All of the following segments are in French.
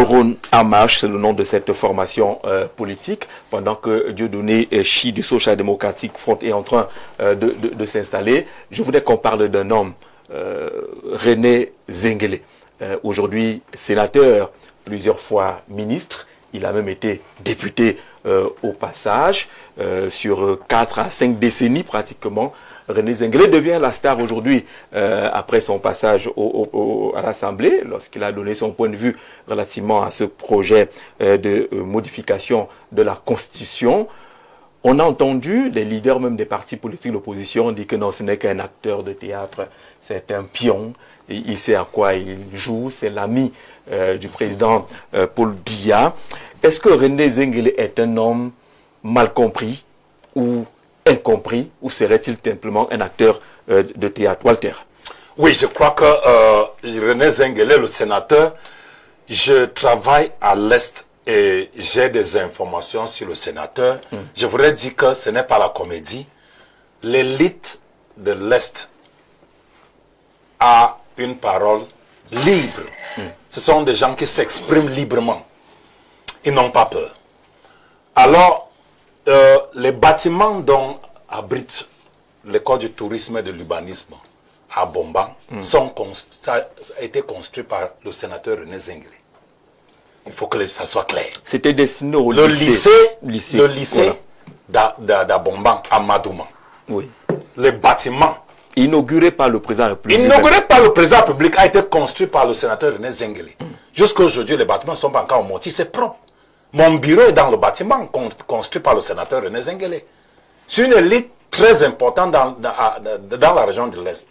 Cameroun en marche, c'est le nom de cette formation politique, pendant que Dieudonné Chi du Social Democratic Front est en train de s'installer. Je voudrais qu'on parle d'un homme, René Zenguele, aujourd'hui sénateur, plusieurs fois ministre. Il a même été député au passage, sur 4 à 5 décennies pratiquement. René Zenguele devient la star aujourd'hui après son passage à l'Assemblée, lorsqu'il a donné son point de vue relativement à ce projet de modification de la Constitution. On a entendu les leaders même des partis politiques d'opposition dire que non, ce n'est qu'un acteur de théâtre, c'est un pion, il sait à quoi il joue, c'est l'ami du président Paul Biya. Est-ce que René Zenguele est un homme mal compris ou incompris, ou serait-il simplement un acteur de théâtre? Walter? Oui, je crois que René Zenguele, le sénateur, je travaille à l'Est et j'ai des informations sur le sénateur. Je voudrais dire que ce n'est pas la comédie. L'élite de l'Est a une parole libre. Ce sont des gens qui s'expriment librement. Ils n'ont pas peur. Alors, les bâtiments dont abrite l'école du tourisme et de l'urbanisme à Bomban ça a été construit par le sénateur René Zenguele. Il faut que ça soit clair. C'était destiné au lycée. Le lycée voilà. d'Abomban à Madouma. Oui. Les bâtiments inauguré par le président de la République. Inauguré par le président de la République a été construit par le sénateur René Zenguele. Jusqu'à aujourd'hui, les bâtiments ne sont pas encore montés, c'est propre. Mon bureau est dans le bâtiment construit par le sénateur René Zenguele. C'est une élite très importante dans la région de l'Est.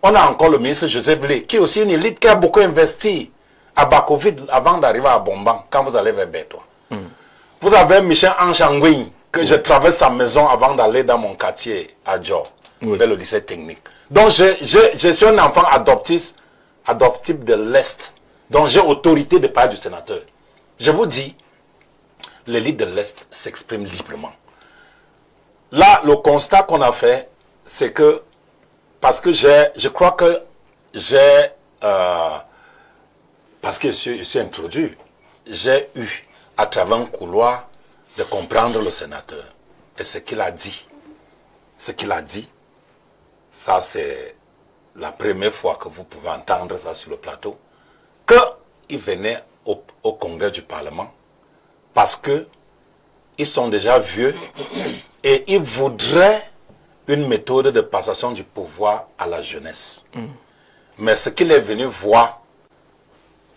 On a encore le ministre Joseph Lé, qui est aussi une élite qui a beaucoup investi à Bakovide avant d'arriver à Bomban, quand vous allez vers Bétois. Vous avez Michel Anchangouin, que je traverse sa maison avant d'aller dans mon quartier à Djor, vers le lycée technique. Donc je suis un enfant adoptif de l'Est, donc j'ai autorité de parler du sénateur. Je vous dis, l'élite de l'Est s'exprime librement. Là, le constat qu'on a fait, c'est que, parce que je crois que parce que je suis introduit, j'ai eu, à travers un couloir, de comprendre le sénateur. Et ce qu'il a dit, ça c'est la première fois que vous pouvez entendre ça sur le plateau, qu'il venait au congrès du Parlement, parce que ils sont déjà vieux et ils voudraient une méthode de passation du pouvoir à la jeunesse. Mais ce qu'il est venu voir,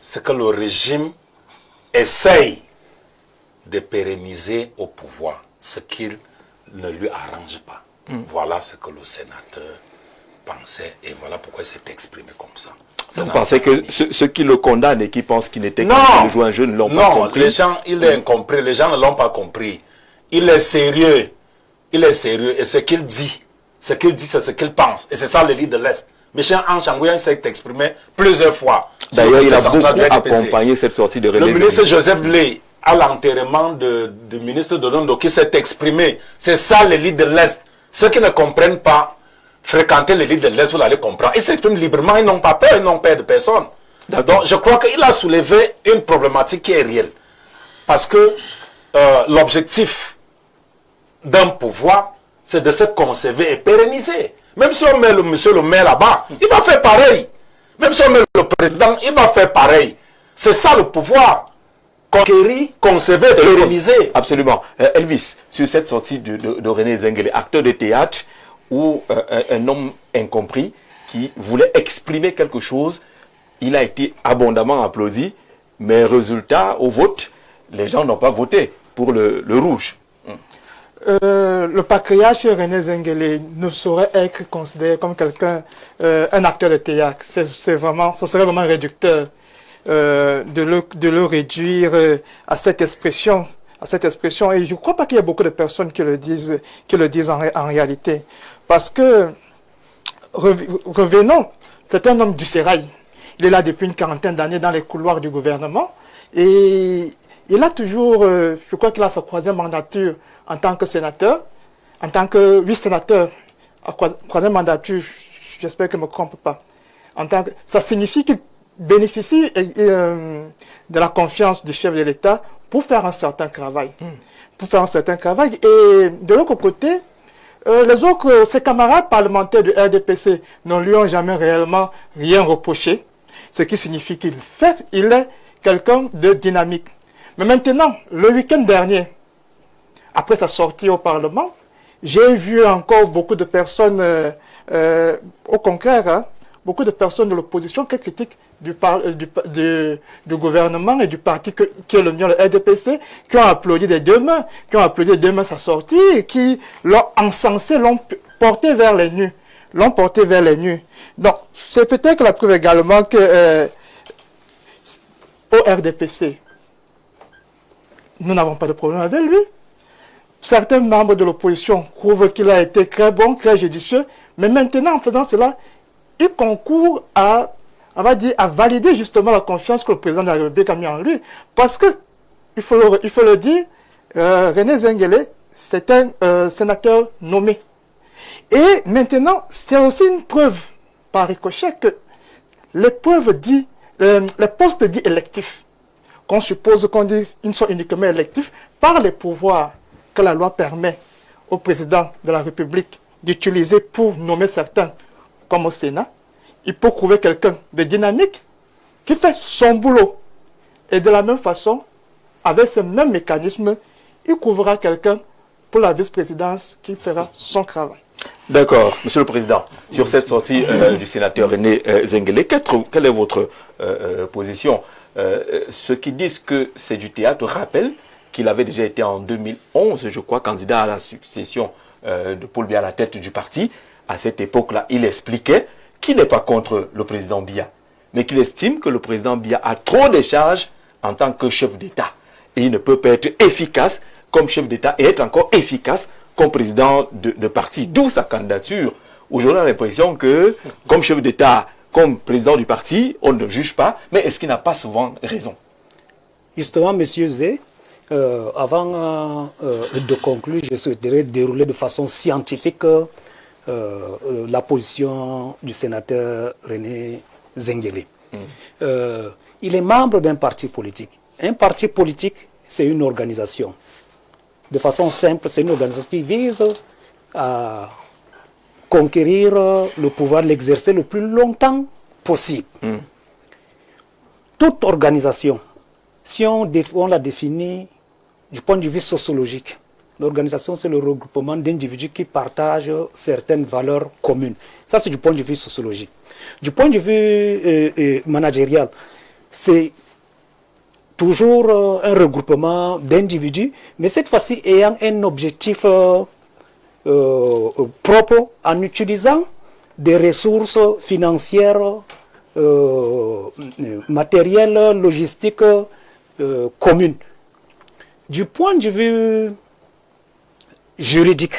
c'est que le régime essaye de pérenniser au pouvoir ce qu'il ne lui arrange pas. Voilà ce que le sénateur pensait et voilà pourquoi il s'est exprimé comme ça. Vous pensez que ceux qui le condamnent et qui pensent qu'il n'était qu'un de jouer un jeu ne l'ont pas compris? Non, les gens, il est incompris, les gens ne l'ont pas compris. Il est sérieux. Il est sérieux. Et ce qu'il dit, c'est ce qu'il pense. Et c'est ça l'élite de l'Est. Michel Anchangouin s'est exprimé plusieurs fois. D'ailleurs, il a beaucoup accompagné cette sortie de René Zenguele. Le ministre Joseph Lé, à l'enterrement du ministre Donondo, qui s'est exprimé. C'est ça l'élite de l'Est. Ceux qui ne comprennent pas, fréquenter l'élite de l'Est, vous allez comprendre. Ils s'expriment librement, ils n'ont pas peur, ils n'ont peur de personne. Donc, je crois qu'il a soulevé une problématique qui est réelle. Parce que l'objectif d'un pouvoir, c'est de se conserver et pérenniser. Même si on met le monsieur le maire là-bas, il va faire pareil. Même si on met le président, il va faire pareil. C'est ça le pouvoir. Conquérir, conserver, pérenniser. Absolument. Elvis, sur cette sortie de René Zenguele, acteur de théâtre, ou un homme incompris qui voulait exprimer quelque chose, il a été abondamment applaudi, mais résultat, au vote, les gens n'ont pas voté pour le rouge. Le patriarche René Zenguele ne saurait être considéré comme quelqu'un, un acteur de théâtre. Ce serait vraiment réducteur de le réduire à cette expression. Et je ne crois pas qu'il y ait beaucoup de personnes qui le disent en réalité. Parce que, revenons, c'est un homme du sérail. Il est là depuis une quarantaine d'années dans les couloirs du gouvernement. Et il a toujours, je crois qu'il a sa 3e mandature en tant que sénateur, en tant que sénateur, à 3e mandature, j'espère que je ne me trompe pas. Ça signifie qu'il bénéficie de la confiance du chef de l'État pour faire un certain travail. Et de l'autre côté, ses camarades parlementaires du RDPC ne lui ont jamais réellement rien reproché, ce qui signifie qu'il est quelqu'un de dynamique. Mais maintenant, le week-end dernier, après sa sortie au Parlement, j'ai vu encore beaucoup de personnes, au contraire, hein, beaucoup de personnes de l'opposition qui critiquent du gouvernement et du parti qui est le mien, le RDPC, qui ont applaudi des deux mains, sa sortie, et qui l'ont encensé, l'ont porté vers les nues. Donc, c'est peut-être la preuve également que au RDPC, nous n'avons pas de problème avec lui. Certains membres de l'opposition trouvent qu'il a été très bon, très judicieux, mais maintenant, en faisant cela, il concourt à valider justement la confiance que le président de la République a mis en lui. Parce que, il faut le dire, René Zengele, c'est un sénateur nommé. Et maintenant, c'est aussi une preuve, par ricochet, que les postes dits électifs, qu'on suppose qu'ils sont uniquement électifs, par les pouvoirs que la loi permet au président de la République d'utiliser pour nommer certains, comme au Sénat, il peut trouver quelqu'un de dynamique qui fait son boulot. Et de la même façon, avec ce même mécanisme, il trouvera quelqu'un pour la vice-présidence qui fera son travail. D'accord. Monsieur le Président, sur cette sortie du sénateur René Zengele, quelle est votre position? Ceux qui disent que c'est du théâtre rappellent qu'il avait déjà été en 2011, je crois, candidat à la succession de Paul Biya à la tête du parti. À cette époque-là, il expliquait qu'il n'est pas contre le président Biya, mais qu'il estime que le président Biya a trop de charges en tant que chef d'État. Et il ne peut pas être efficace comme chef d'État et être encore efficace comme président de parti. D'où sa candidature. Aujourd'hui, on a l'impression que, comme chef d'État, comme président du parti, on ne juge pas, mais est-ce qu'il n'a pas souvent raison? Justement, M. Zé, avant de conclure, je souhaiterais dérouler de façon scientifique la position du sénateur René Zengele. Il est membre d'un parti politique. Un parti politique, c'est une organisation. De façon simple, c'est une organisation qui vise à conquérir le pouvoir, l'exercer le plus longtemps possible. Toute organisation, si on la définit du point de vue sociologique, l'organisation, c'est le regroupement d'individus qui partagent certaines valeurs communes. Ça, c'est du point de vue sociologique. Du point de vue managérial, c'est toujours un regroupement d'individus, mais cette fois-ci ayant un objectif propre en utilisant des ressources financières, matérielles, logistiques communes. Du point de vue juridique,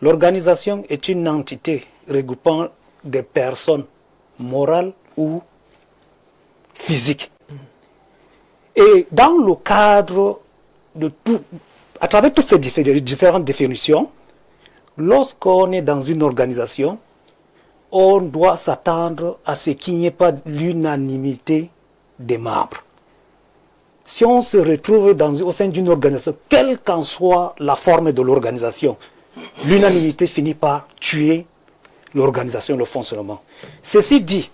l'organisation est une entité regroupant des personnes morales ou physiques. Et dans le cadre de tout, à travers toutes ces différentes définitions, lorsqu'on est dans une organisation, on doit s'attendre à ce qu'il n'y ait pas l'unanimité des membres. Si on se retrouve au sein d'une organisation, quelle qu'en soit la forme de l'organisation, l'unanimité finit par tuer l'organisation, le fonctionnement. Ceci dit,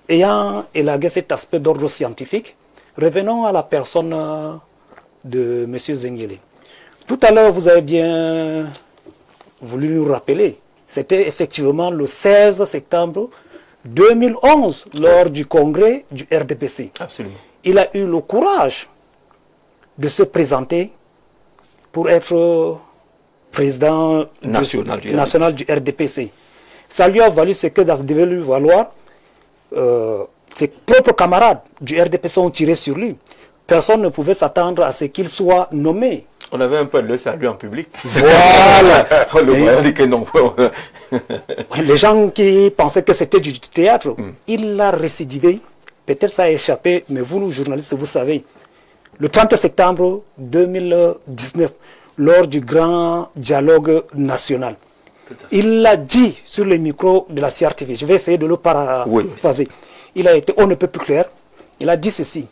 ayant élagué cet aspect d'ordre scientifique, revenons à la personne de M. Zengele. Tout à l'heure, vous avez bien voulu nous rappeler, c'était effectivement le 16 septembre 2011, lors du congrès du RDPC. Absolument. Il a eu le courage de se présenter pour être président national du RDPC. Ça lui a valu ce que ça devait lui valoir. Ses propres camarades du RDPC ont tiré sur lui. Personne ne pouvait s'attendre à ce qu'il soit nommé. On avait un peu le salut en public. Voilà. dit que non. Les gens qui pensaient que c'était du théâtre, il l'a récidivé. Peut-être ça a échappé, mais vous, journalistes, vous savez. Le 30 septembre 2019, lors du grand dialogue national, Il l'a dit sur le micro de la CRTV. Je vais essayer de le paraphraser. Oui. Il a été, on ne peut plus clair. Il a dit ceci.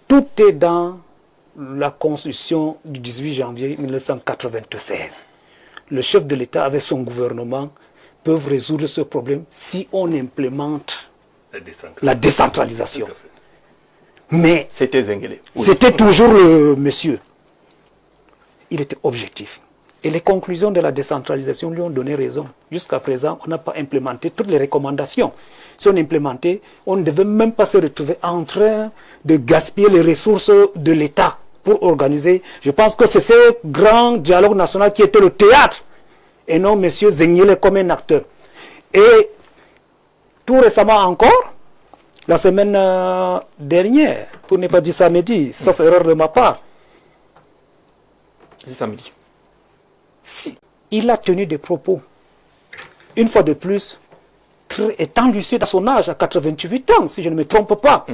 Tout est dans la constitution du 18 janvier 1996. Le chef de l'État avec son gouvernement peuvent résoudre ce problème si on implémente la décentralisation. Mais C'était Zengele. Oui. c'était toujours le monsieur. Il était objectif. Et les conclusions de la décentralisation lui ont donné raison. Jusqu'à présent, on n'a pas implémenté toutes les recommandations. Si on implémentait, on ne devait même pas se retrouver en train de gaspiller les ressources de l'État pour organiser. Je pense que c'est ce grand dialogue national qui était le théâtre et non M. Zengele comme un acteur. Et tout récemment encore, la semaine dernière, pour ne pas dire samedi, sauf erreur de ma part, C'est samedi. si il a tenu des propos, une fois de plus, étant lucide à son âge, à 88 ans, si je ne me trompe pas,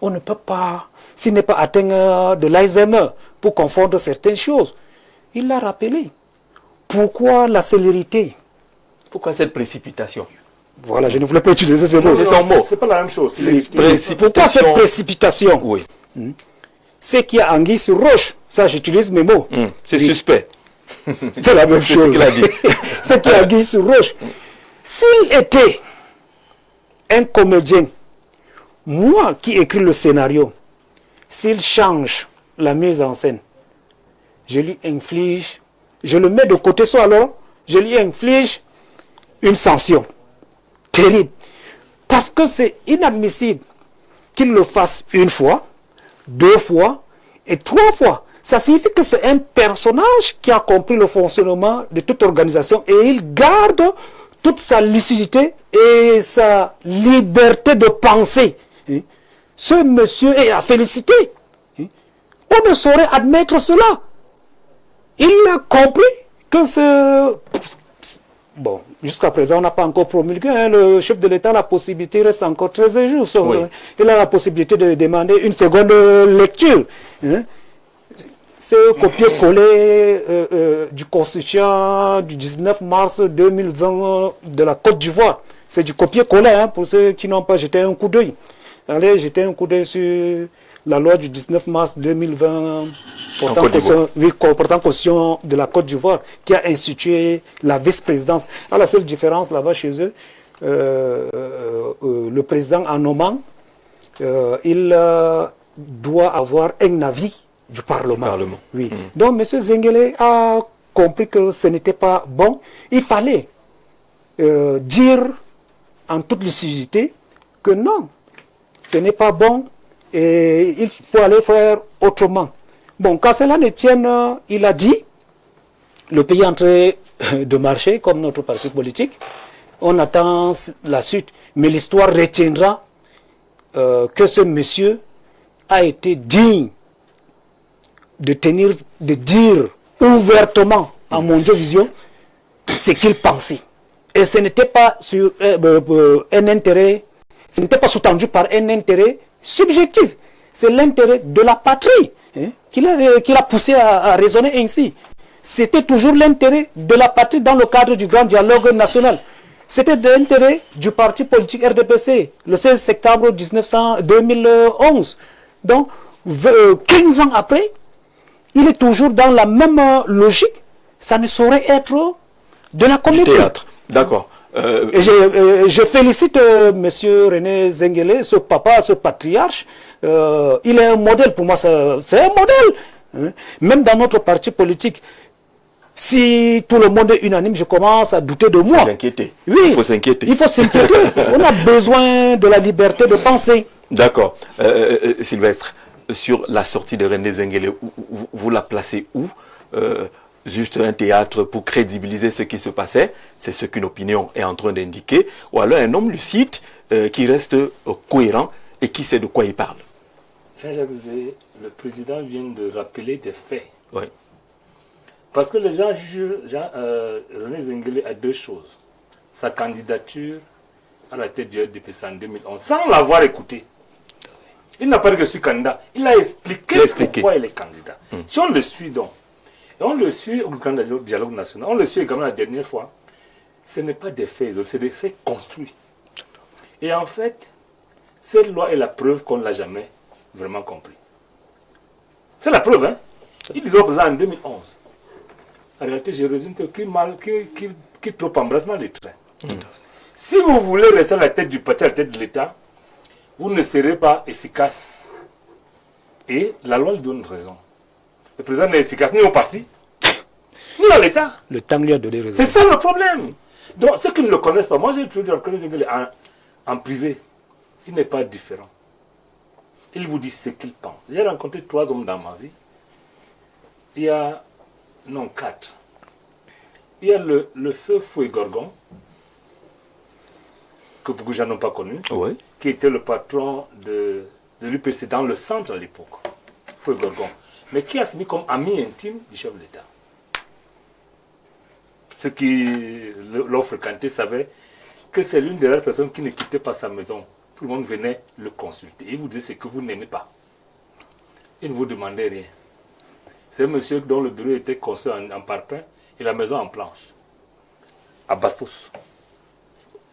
on ne peut pas, s'il n'est pas atteint de l'Alzheimer, pour confondre certaines choses. Il l'a rappelé. Pourquoi la célérité? Pourquoi cette précipitation? Voilà, je ne voulais pas utiliser ce mot. C'est son mot. C'est pas la même chose. Pourquoi cette précipitation? Oui. C'est qu'il y a anguille sur roche. Ça, j'utilise mes mots. C'est Oui. suspect. C'est la même C'est chose. ce qu'il a dit. C'est qu'il y a anguille sur roche. S'il était un comédien, moi qui écris le scénario, s'il change la mise en scène, je lui inflige, je le mets de côté, soit alors, je lui inflige une sanction terrible. Parce que c'est inadmissible qu'il le fasse une fois, 2 fois et 3 fois. Ça signifie que c'est un personnage qui a compris le fonctionnement de toute organisation et il garde toute sa lucidité et sa liberté de penser. Ce monsieur est à féliciter. On ne saurait admettre cela. Il a compris que ce... Bon, jusqu'à présent, on n'a pas encore promulgué. Le chef de l'État a la possibilité, il reste encore 13 jours. Oui. Il a la possibilité de demander une seconde lecture. C'est copier-coller du constitution du 19 mars 2020 de la Côte d'Ivoire. C'est du copier-coller, pour ceux qui n'ont pas jeté un coup d'œil. Allez jeter un coup d'œil sur la loi du 19 mars 2020 portant constitution de la Côte d'Ivoire qui a institué la vice-présidence. Alors, la seule différence là-bas chez eux, le président en nommant, il doit avoir un avis du Parlement. Oui. Donc, M. Zengele a compris que ce n'était pas bon. Il fallait dire en toute lucidité que non, ce n'est pas bon et il faut aller faire autrement. Bon, qu'à cela ne tienne, il a dit, le pays est en train de marcher comme notre parti politique. On attend la suite, mais l'histoire retiendra que ce monsieur a été digne de dire ouvertement à Mondiovision ce qu'il pensait. Et ce n'était pas sur un intérêt, ce n'était pas sous-tendu par un intérêt subjectif. C'est l'intérêt de la patrie qu'il a poussé à raisonner ainsi. C'était toujours l'intérêt de la patrie dans le cadre du grand dialogue national. C'était l'intérêt du parti politique RDPC, le 16 septembre 2011. Donc, 15 ans après, il est toujours dans la même logique. Ça ne saurait être de la comédie. Théâtre. D'accord. Et je félicite M. René Zengele, ce papa, ce patriarche. Il est un modèle pour moi, c'est un modèle. Même dans notre parti politique, si tout le monde est unanime, je commence à douter de moi. Oui, il faut s'inquiéter. Il faut s'inquiéter. On a besoin de la liberté de penser. D'accord. Sylvestre, sur la sortie de René Zengele, vous la placez où? Juste un théâtre pour crédibiliser ce qui se passait, c'est ce qu'une opinion est en train d'indiquer, ou alors un homme lucide qui reste cohérent et qui sait de quoi il parle. Jean-Jacques Zé, le président vient de rappeler des faits. Oui. Parce que les gens jugent René Zengele à 2 choses. Sa candidature à la tête du RDPC en 2011, sans l'avoir écouté. Il n'a pas dit que je suis candidat. Il a expliqué pourquoi il est candidat. Si on le suit donc, et on le suit au grand dialogue national, on le suit également la dernière fois, ce n'est pas des faits, c'est des faits construits. Et en fait, cette loi est la preuve qu'on ne l'a jamais vraiment compris. C'est la preuve, hein. Ils ont présenté en 2011. En réalité, je résume que qui trop embrasse mal les trains. Si vous voulez rester à la tête du parti, à la tête de l'État, vous ne serez pas efficace. Et la loi lui donne raison. Le président n'est efficace ni au parti, ni à l'État. Le temps lui a donné raison. C'est ça le problème. Donc, ceux qui ne le connaissent pas, moi j'ai pu le connaître en privé. Il n'est pas différent. Il vous dit ce qu'il pense. J'ai rencontré 3 hommes dans ma vie. Il y a, non 4. Il y a le feu Fouet Gorgon, que beaucoup de gens n'ont pas connu, Oui. qui était le patron de l'UPC dans le centre à l'époque, Fouet Gorgon, mais qui a fini comme ami intime du chef de l'État. Ceux qui l'ont fréquenté savaient que c'est l'une des rares personnes qui ne quittait pas sa maison. Tout le monde venait le consulter. Il vous disait ce que vous n'aimez pas. Il ne vous demandait rien. C'est un monsieur dont le bureau était construit en parpaing et la maison en planche. À Bastos.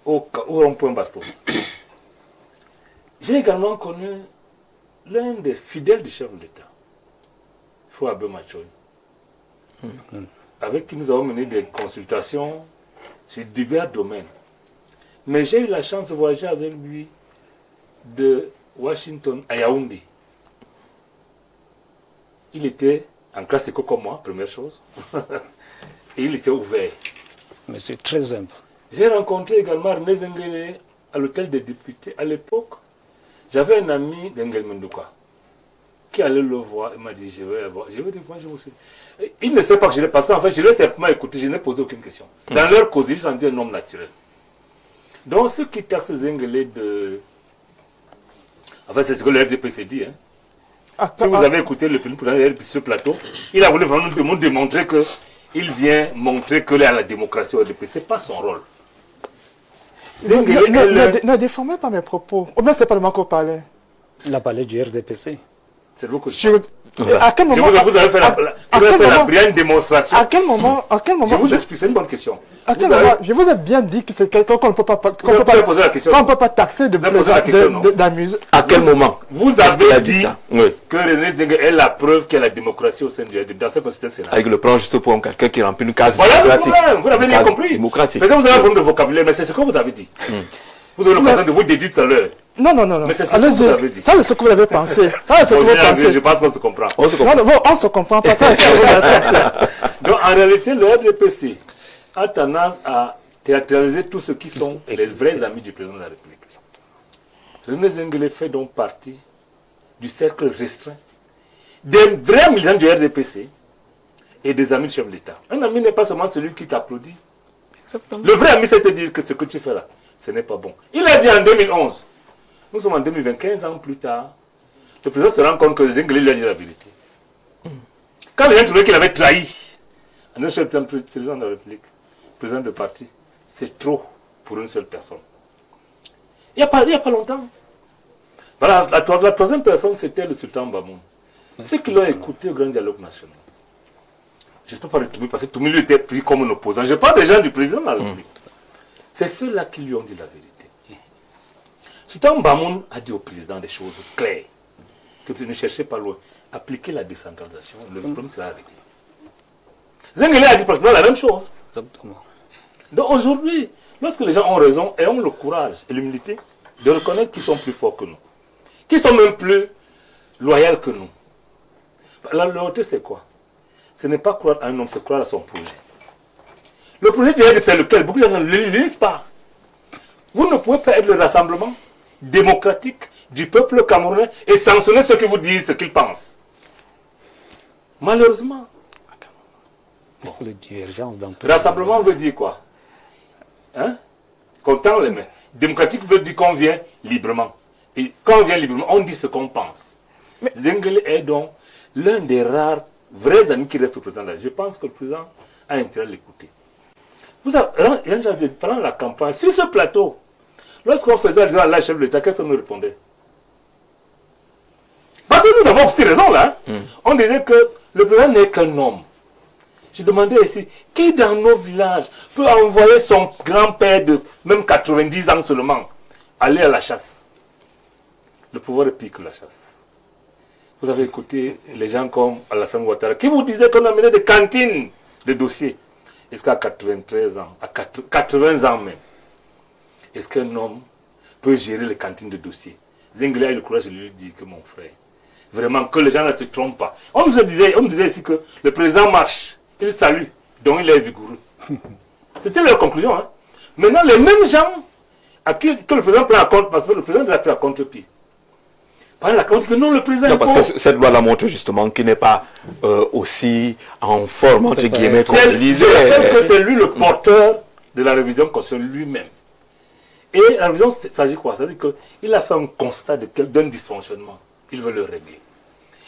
Au rond-point Bastos. J'ai également connu l'un des fidèles du chef de l'État, Fouabé Machoy, avec qui nous avons mené des consultations sur divers domaines. Mais j'ai eu la chance de voyager avec lui de Washington à Yaoundé. Il était en classe éco comme moi, première chose, et il était ouvert. Mais c'est très simple. J'ai rencontré également René Zengele à l'hôtel des députés. À l'époque, j'avais un ami d'Engel Mendouka qui allait le voir. Il m'a dit, je vais le voir, je vous sais. Il ne sait pas que je l'ai, parce qu'en fait, je l'ai simplement écouté, je n'ai posé aucune question. Dans leur cause, ils sont dit un homme naturel. Donc, ceux qui taxent Zengele de... Enfin, c'est ce que le RDPC dit. Hein. Si vous avez écouté le président de ce plateau, il a voulu vraiment nous démontrer qu'il vient montrer que la démocratie au RDPC, ce n'est pas son rôle. Ne déformez pas mes propos. Ou bien c'est pas le moi qu'on parlait. Il a parlé du RDPC. C'est vous que je À quel moment vous avez fait la brillante démonstration. À quel moment Je vous explique, c'est une bonne question. À quel moment je vous ai bien dit que c'est quelqu'un qu'on ne peut pas poser la question. qu'on ne peut pas taxer d'amuser. À quel moment vous avez dit ça? Oui. que René Zengele est la preuve qu'il y a la démocratie au sein du RDPC dans cette constitution. Avec le plan juste pour quelqu'un qui remplit une case Voilà le démocratique. problème, vous n'avez rien compris. Démocratique. Peut-être vous avez un problème de vocabulaire, mais c'est ce que vous avez dit. Vous avez l'occasion de vous dédier tout à l'heure. Non. Mais c'est ce que vous avez dit. Ça, c'est ce que vous avez pensé. Ça, c'est ce que vous pensez. Je pense qu'on se comprend. On se comprend. Non, on se comprend pas. Ça, c'est ce que vous avez pensé. Donc, en réalité, le RDPC a tendance à théâtraliser tous ceux qui sont les vrais amis du président de la République. René Zengele fait donc partie du cercle restreint des vrais militants du RDPC et des amis du chef de l'État. Un ami n'est pas seulement celui qui t'applaudit. Le vrai ami, c'est te dire que ce que tu fais là, ce n'est pas bon. Il a dit en 2011. Nous sommes en 2020, 15 ans plus tard. Le président se rend compte que Zengele lui a dit la vérité. Quand il a trouvé qu'il avait trahi, un seul président de la République, président de parti, c'est trop pour une seule personne. Il n'y a pas longtemps. Voilà, la troisième personne, c'était le sultan Bamoun. Ceux qui l'ont écouté au Grand Dialogue National. Je ne peux pas le Toumi parce que Toumi lui était pris comme un opposant. Je parle des gens du président de la République. C'est ceux-là qui lui ont dit la vérité. Sultan Bamoun a dit au président des choses claires. Que ne cherchez pas loin. Appliquer la décentralisation, le problème sera réglé. Zengele a dit pratiquement la même chose. Exactement. Donc aujourd'hui, lorsque les gens ont raison et ont le courage et l'humilité de reconnaître qu'ils sont plus forts que nous, qu'ils sont même plus loyaux que nous, la loyauté c'est quoi? Ce n'est pas croire à un homme, c'est croire à son projet. Le projet du RDPC, c'est lequel? Beaucoup de gens ne le lisent pas. Vous ne pouvez pas être le rassemblement démocratique du peuple camerounais et sanctionner ceux qui vous disent ce qu'ils pensent. Malheureusement. Il faut les divergences dans tout. Rassemblement veut dire quoi? Hein? Qu'on tend les mains. Démocratique veut dire qu'on vient librement. Et quand on vient librement, on dit ce qu'on pense. Zengele est donc l'un des rares vrais amis qui restent au président. Je pense que le président a intérêt à l'écouter. Vous avez, pendant la campagne, sur ce plateau, lorsqu'on faisait allusion à la chef de l'État, qu'est-ce qu'on nous répondait? Parce que nous avons aussi raison là. On disait que le président n'est qu'un homme. Je demandais ici, qui dans nos villages peut envoyer son grand-père de même 90 ans seulement aller à la chasse? Le pouvoir est pire que la chasse. Vous avez écouté les gens comme Alassane Ouattara qui vous disaient qu'on a mené des cantines de dossiers. Est-ce qu'à 93 ans, à 80 ans même, est-ce qu'un homme peut gérer les cantines de dossiers? Zengele a eu le courage de lui dire que mon frère, vraiment que les gens ne te trompent pas. On nous disait ici que le président marche, il salue, donc il est vigoureux. C'était leur conclusion. Hein. Maintenant, les mêmes gens à qui que le président prend à compte, parce que le président a pris à contre-pied. Prend à compte que non, le président. Non, parce que cette loi la montre justement qu'il n'est pas aussi en forme, entre guillemets, comme il disait. Je rappelle que c'est lui le porteur de la révision constitutionnelle lui-même. Et la révision, ça s'agit quoi? Ça veut dire qu'il a fait un constat d'un dysfonctionnement. Il veut le régler.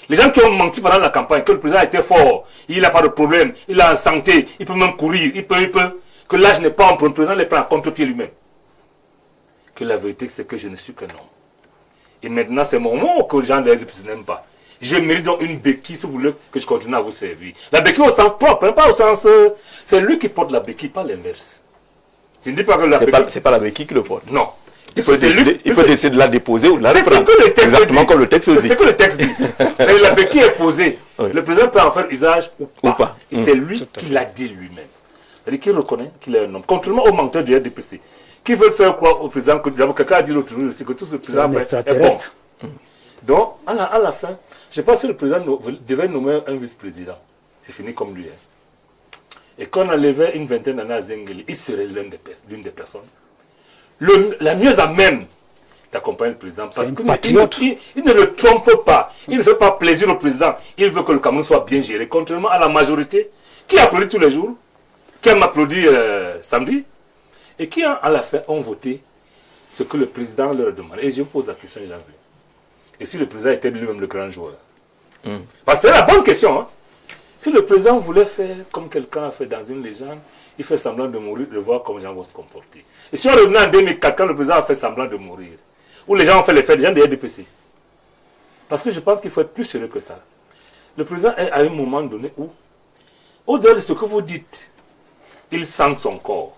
Les gens qui ont menti pendant la campagne, que le président était fort, il n'a pas de problème, il est en santé, il peut même courir, il peut, que l'âge n'est pas un problème, le président les prend à contre-pied lui-même. Que la vérité, c'est que je ne suis qu'un homme. Et maintenant, c'est mon moment que les gens de l'RDPC n'aiment pas. Je mérite donc une béquille si vous voulez que je continue à vous servir. La béquille au sens propre, hein, pas au sens... c'est lui qui porte la béquille, pas l'inverse. Je ne dis pas que la béquille... C'est pas la béquille qui le porte. Non. Il peut décider de la déposer ou de la reprendre. Exactement comme le texte dit. C'est ce que le texte dit. Et la béquille est posée. Oui. Le président peut en faire usage ou pas. Et c'est lui qui l'a dit lui-même. C'est-à-dire qu'il reconnaît qu'il est un homme. Contrairement aux menteurs du RDPC, qui veulent faire croire au président que quelqu'un a dit l'autre jour que tout ce président fait est bon. Donc, à la fin, je pense que le président devait nommer un vice-président. C'est fini comme lui. Hein. Et quand on enlevait une vingtaine d'années à Zengele, il serait l'une des personnes la mieux à même d'accompagner le président. Parce qu'il ne le trompe pas. Il ne fait pas plaisir au président. Il veut que le Cameroun soit bien géré. Contrairement à la majorité qui applaudit tous les jours, qui m'applaudit samedi, et qui, à la fin, ont voté ce que le président leur demande. Et je me pose la question, Janvier. Et si le président était lui-même le grand joueur? Parce que c'est la bonne question. Hein? Si le président voulait faire comme quelqu'un a fait dans une légende, il fait semblant de mourir, de voir comment les gens vont se comporter. Et si on revenait en 2004, quand le président a fait semblant de mourir, où les gens ont fait les fêtes, les gens des RDPC. Parce que je pense qu'il faut être plus sérieux que ça. Le président est à un moment donné où, au-delà de ce que vous dites, il sent son corps.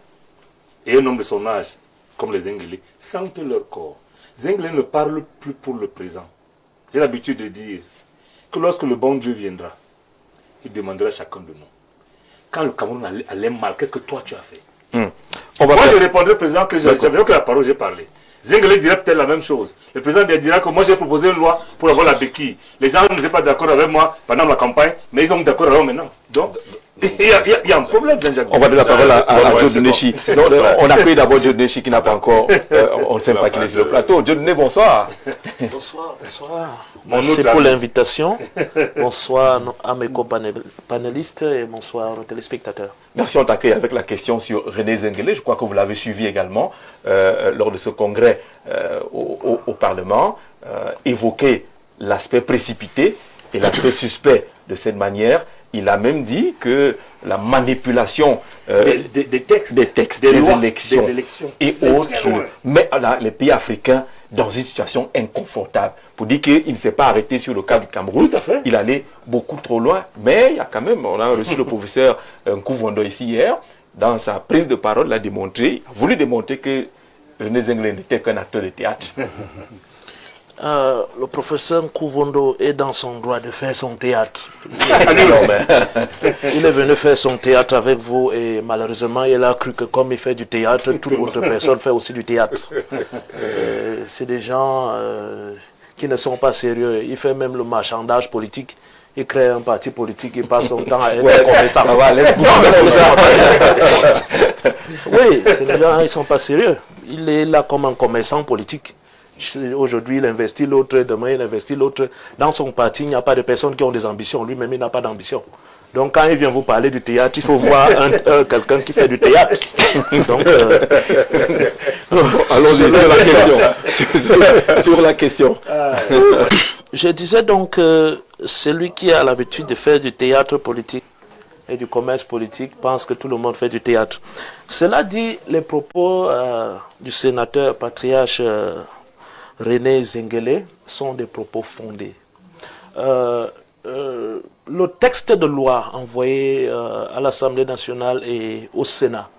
Et un homme de son âge, comme les Zengele, sentent leur corps. Zengele ne parle plus pour le présent. J'ai l'habitude de dire que lorsque le bon Dieu viendra, il demandera à chacun de nous. Quand le Cameroun allait mal, qu'est-ce que toi tu as fait? Moi je répondrai au président que j'avais que la parole, j'ai parlé. Zengele dirait peut-être la même chose. Le président dira que moi j'ai proposé une loi pour avoir la béquille. Les gens n'étaient pas d'accord avec moi pendant la campagne, mais ils sont d'accord avec moi maintenant. Donc, il y a un problème, Jean-Jacques. On va donner la parole à Joe Neshi. On accueille d'abord Joe Neshi qui n'a pas encore... on ne sait pas qu'il est sur le plateau. Joe Neshi, bonsoir. Bonsoir. Merci pour l'invitation. Bonsoir à mes co-panélistes et bonsoir aux téléspectateurs. Merci, on t'accueille avec la question sur René Zengele. Je crois que vous l'avez suivi également lors de ce congrès au Parlement. Évoquer l'aspect précipité et l'aspect suspect de cette manière. Il a même dit que la manipulation des textes, des élections et autres met les pays africains dans une situation inconfortable. Pour dire qu'il ne s'est pas arrêté sur le cas du Cameroun, il allait beaucoup trop loin. Mais il y a quand même, on a reçu le professeur Nkouvondo ici hier, dans sa prise de parole, il a voulu démontrer que René Zengele n'était qu'un acteur de théâtre. Le professeur Nkouvondo est dans son droit de faire son théâtre. Il est venu faire son théâtre avec vous et malheureusement il a cru que comme il fait du théâtre, toute autre personne fait aussi du théâtre. C'est des gens qui ne sont pas sérieux. Il fait même le marchandage politique. Il crée un parti politique, il passe son temps à être commerçant. Oui, c'est des gens, ils ne sont pas sérieux. Il est là comme un commerçant politique. Aujourd'hui, il investit l'autre, demain, il investit l'autre. Dans son parti, il n'y a pas de personnes qui ont des ambitions. Lui-même, il n'a pas d'ambition. Donc, quand il vient vous parler du théâtre, il faut voir quelqu'un qui fait du théâtre. Donc, allons-y sur la question. Je disais donc, celui qui a l'habitude de faire du théâtre politique et du commerce politique pense que tout le monde fait du théâtre. Cela dit, les propos du sénateur patriarche René Zengele sont des propos fondés. le texte de loi envoyé à l'Assemblée nationale et au Sénat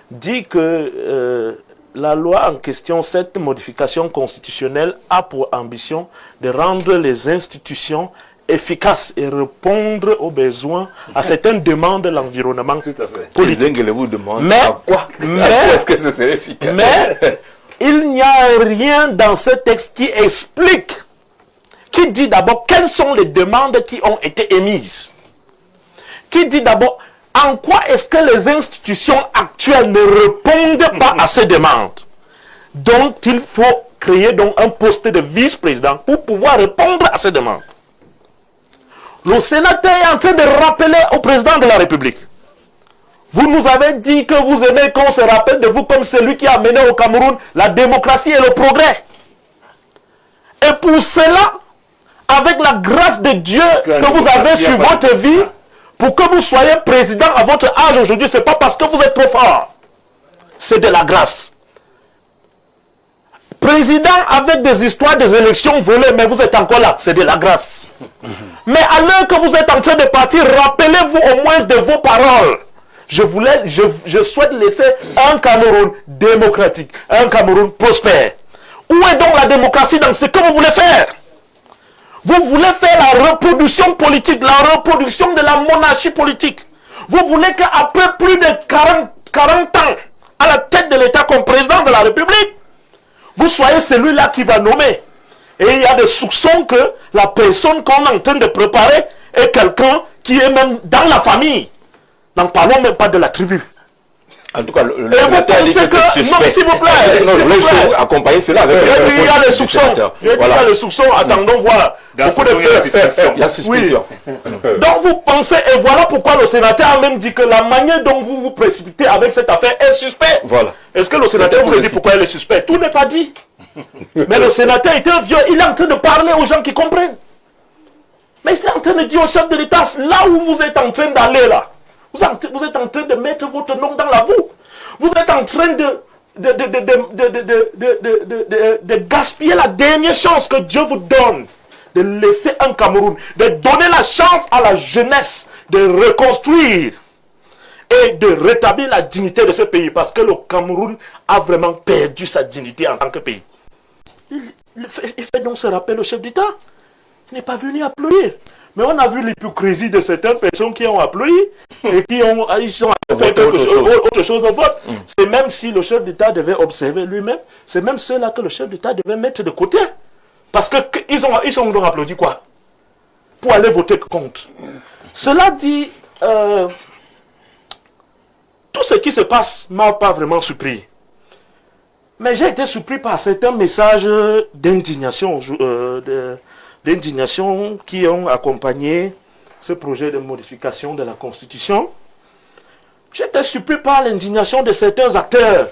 dit que la loi en question, cette modification constitutionnelle, a pour ambition de rendre les institutions efficaces et répondre aux besoins, à certaines demandes de l'environnement politique. Vous demande Mais, quoi est-ce que ce serait efficace? Mais il n'y a rien dans ce texte qui explique, qui dit d'abord quelles sont les demandes qui ont été émises, qui dit d'abord en quoi est-ce que les institutions actuelles ne répondent pas à ces demandes. Donc il faut créer donc un poste de vice-président pour pouvoir répondre à ces demandes. Le sénateur est en train de rappeler au président de la République: vous nous avez dit que vous aimez qu'on se rappelle de vous comme celui qui a mené au Cameroun la démocratie et le progrès. Et pour cela, avec la grâce de Dieu que vous avez sur votre vie, pour que vous soyez président à votre âge aujourd'hui, ce n'est pas parce que vous êtes trop fort. C'est de la grâce. Président avec des histoires des élections volées, mais vous êtes encore là, c'est de la grâce. Mais à l'heure que vous êtes en train de partir, rappelez-vous au moins de vos paroles. Je souhaite laisser un Cameroun démocratique, un Cameroun prospère. Où est donc la démocratie dans ce que vous voulez faire? Vous voulez faire la reproduction politique, la reproduction de la monarchie politique. Vous voulez qu'après plus de 40 ans à la tête de l'État comme président de la République, vous soyez celui-là qui va nommer. Et il y a des soupçons que la personne qu'on est en train de préparer est quelqu'un qui est même dans la famille. N'en parlons même pas de la tribu. En tout cas, et vous pensez que... Non, s'il vous plaît. Non, je voulais juste accompagner cela avec... Il y a les soupçons. Il y a les soupçons. Attendons voir. Beaucoup de... La suspicion. Donc vous pensez... Et voilà pourquoi le sénateur a même dit que la manière dont vous vous précipitez avec cette affaire est suspect. Voilà. Est-ce que le sénateur vous a dit pourquoi elle est suspect? Tout n'est pas dit. Mais le sénateur est un vieux. Il est en train de parler aux gens qui comprennent. Mais il est en train de dire au chef de l'État, là où vous êtes en train d'aller là, vous êtes en train de mettre votre nom dans la boue. Vous êtes en train de gaspiller la dernière chance que Dieu vous donne. De laisser un Cameroun, de donner la chance à la jeunesse de reconstruire et de rétablir la dignité de ce pays. Parce que le Cameroun a vraiment perdu sa dignité en tant que pays. Il fait donc ce rappel au chef d'État. Il n'est pas venu applaudir. Mais on a vu l'hypocrisie de certaines personnes qui ont applaudi et qui ont fait autre chose de vote. C'est même si le chef d'État devait observer lui-même, c'est même ceux-là que le chef d'État devait mettre de côté. Parce qu'ils ont donc applaudi quoi? Pour aller voter contre. Cela dit, tout ce qui se passe ne m'a pas vraiment surpris. Mais j'ai été surpris par certains messages d'indignation qui ont accompagné ce projet de modification de la Constitution. J'étais surpris par l'indignation de certains acteurs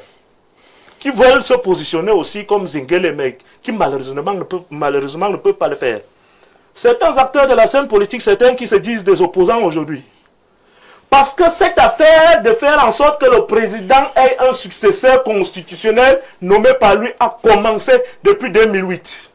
qui veulent se positionner aussi comme Zengele, mais qui malheureusement ne peuvent pas le faire. Certains acteurs de la scène politique, certains qui se disent des opposants aujourd'hui. Parce que cette affaire de faire en sorte que le président ait un successeur constitutionnel nommé par lui a commencé depuis 2008.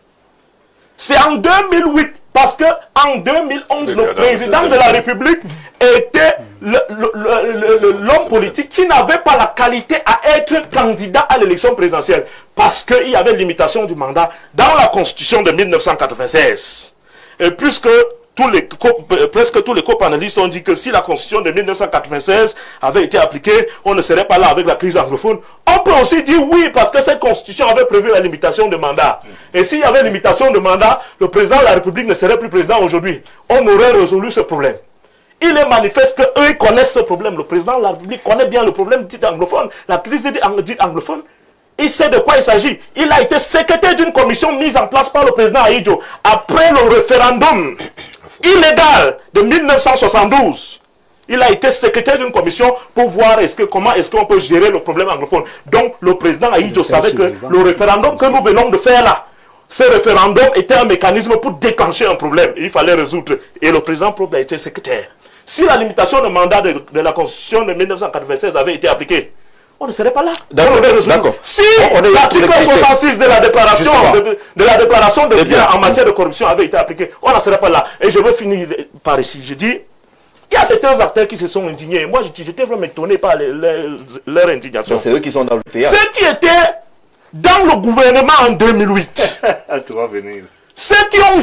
C'est en 2008, parce qu'en 2011, le président de la République était l'homme politique qui n'avait pas la qualité à être candidat à l'élection présidentielle. Parce qu'il y avait limitation du mandat dans la Constitution de 1996. Et puisque presque tous les co-panélistes ont dit que si la Constitution de 1996 avait été appliquée, on ne serait pas là avec la crise anglophone. On peut aussi dire oui, parce que cette Constitution avait prévu la limitation de mandat. Et s'il y avait limitation de mandat, le président de la République ne serait plus président aujourd'hui. On aurait résolu ce problème. Il est manifeste qu'eux, ils connaissent ce problème. Le président de la République connaît bien le problème dit anglophone, la crise dite anglophone. Il sait de quoi il s'agit. Il a été secrétaire d'une commission mise en place par le président Ahidjo après le référendum illégal de 1972. Il a été secrétaire d'une commission pour voir comment est-ce qu'on peut gérer le problème anglophone. Donc le président Ahidjo savait que le référendum que nous venons de faire là, ce référendum était un mécanisme pour déclencher un problème. Il fallait résoudre. Et le président propre a été secrétaire. Si la limitation de mandat de la Constitution de 1996 avait été appliquée, on ne serait pas là. D'accord. Si On est là pour l'article l'expliquer. 66 de la déclaration Justement. de Eh bien. biens en matière de corruption avait été appliquée, on n'en serait pas là. Et je veux finir par ici. Je dis, il y a certains acteurs qui se sont indignés. Moi, j'étais vraiment étonné par leur indignation. Donc, c'est eux qui sont dans le théâtre. Ceux qui étaient dans le gouvernement en 2008, Tu vas venir. ceux qui ont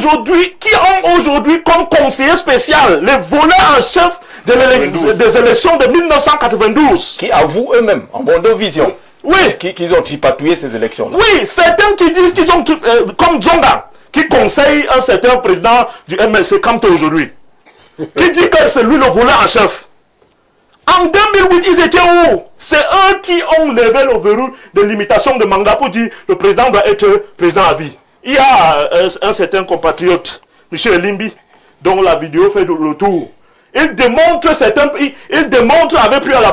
aujourd'hui comme conseiller spécial les voleurs en chef des élections de 1992. Qui avouent eux-mêmes, en bon de vision, Oui, qu'ils ont tripatouillé ces élections-là. oui, certains qui disent qu'ils ont, comme Zonga, qui conseille un certain président du MLC Kamto aujourd'hui, qui dit que c'est lui le voleur en chef. En 2008, ils étaient où? C'est eux qui ont levé le verrou de limitation de mandat pour dire que le président doit être président à vie. Il y a un certain compatriote, M. Elimbi, dont la vidéo fait le tour. Il démontre avec la